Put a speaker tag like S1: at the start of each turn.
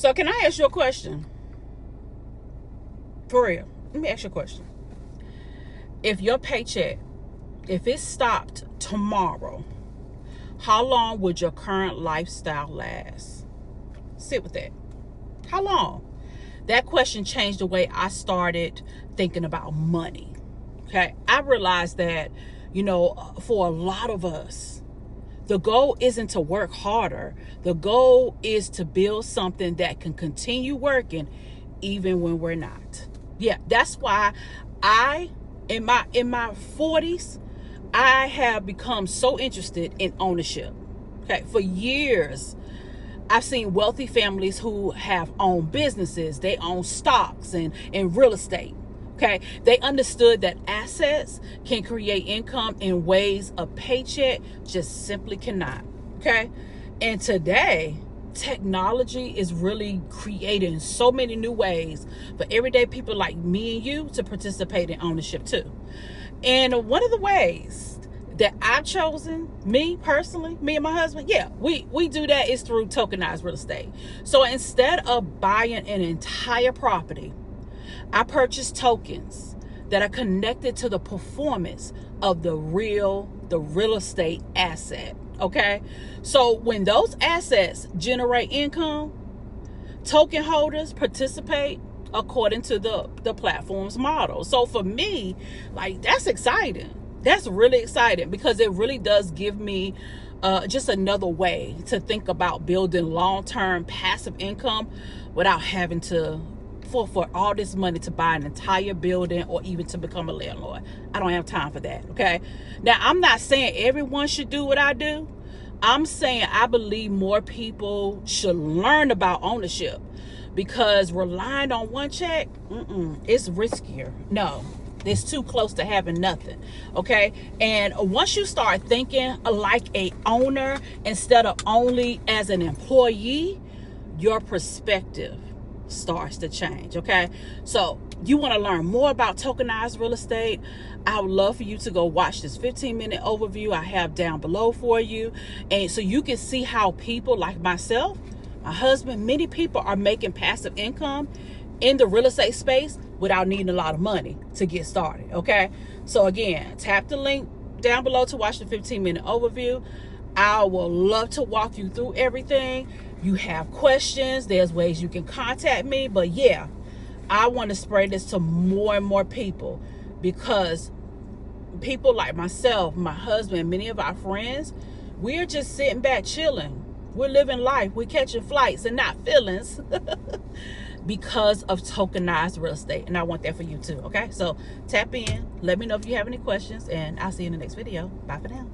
S1: So can I ask you a question? For real. Let me ask you a question. If your paycheck, if it stopped tomorrow, how long would your current lifestyle last? Sit with that. How long? That question changed the way I started thinking about money. Okay. I realized that, for a lot of us, the goal isn't to work harder. The goal is to build something that can continue working even when we're not. Yeah, that's why in my 40s, I have become so interested in ownership. Okay, for years, I've seen wealthy families who have owned businesses, they own stocks and real estate. Okay, they understood that assets can create income in ways a paycheck just simply cannot. Okay, and today, technology is really creating so many new ways for everyday people like me and you to participate in ownership too. And one of the ways that I've chosen, me personally, me and my husband, we do that is through tokenized real estate. So instead of buying an entire property, I purchase tokens that are connected to the performance of the real estate asset. Okay. So when those assets generate income, token holders participate according to the platform's model. So for me, like, that's exciting. That's really exciting because it really does give me just another way to think about building long-term passive income without having to for all this money to buy an entire building or even to become a landlord. I don't have time for that. Okay. Now, I'm not saying everyone should do what I do. I'm saying I believe more people should learn about ownership, because relying on one check, it's riskier. No, it's too close to having nothing. Okay. And once you start thinking like a owner instead of only as an employee, your perspective starts to change. Okay. So you want to learn more about tokenized real estate, I would love for you to go watch this 15-minute overview I have down below for you. And so you can see how people like myself, my husband, many people are making passive income in the real estate space without needing a lot of money to get started. Okay. So again, tap the link down below to watch the 15-minute overview. I will love to walk you through everything. You have questions, there's ways you can contact me. But yeah, I want to spread this to more and more people, because people like myself, my husband, many of our friends, we're just sitting back chilling. We're living life. We're catching flights and not feelings because of tokenized real estate. And I want that for you too. Okay, so tap in. Let me know if you have any questions, and I'll see you in the next video. Bye for now.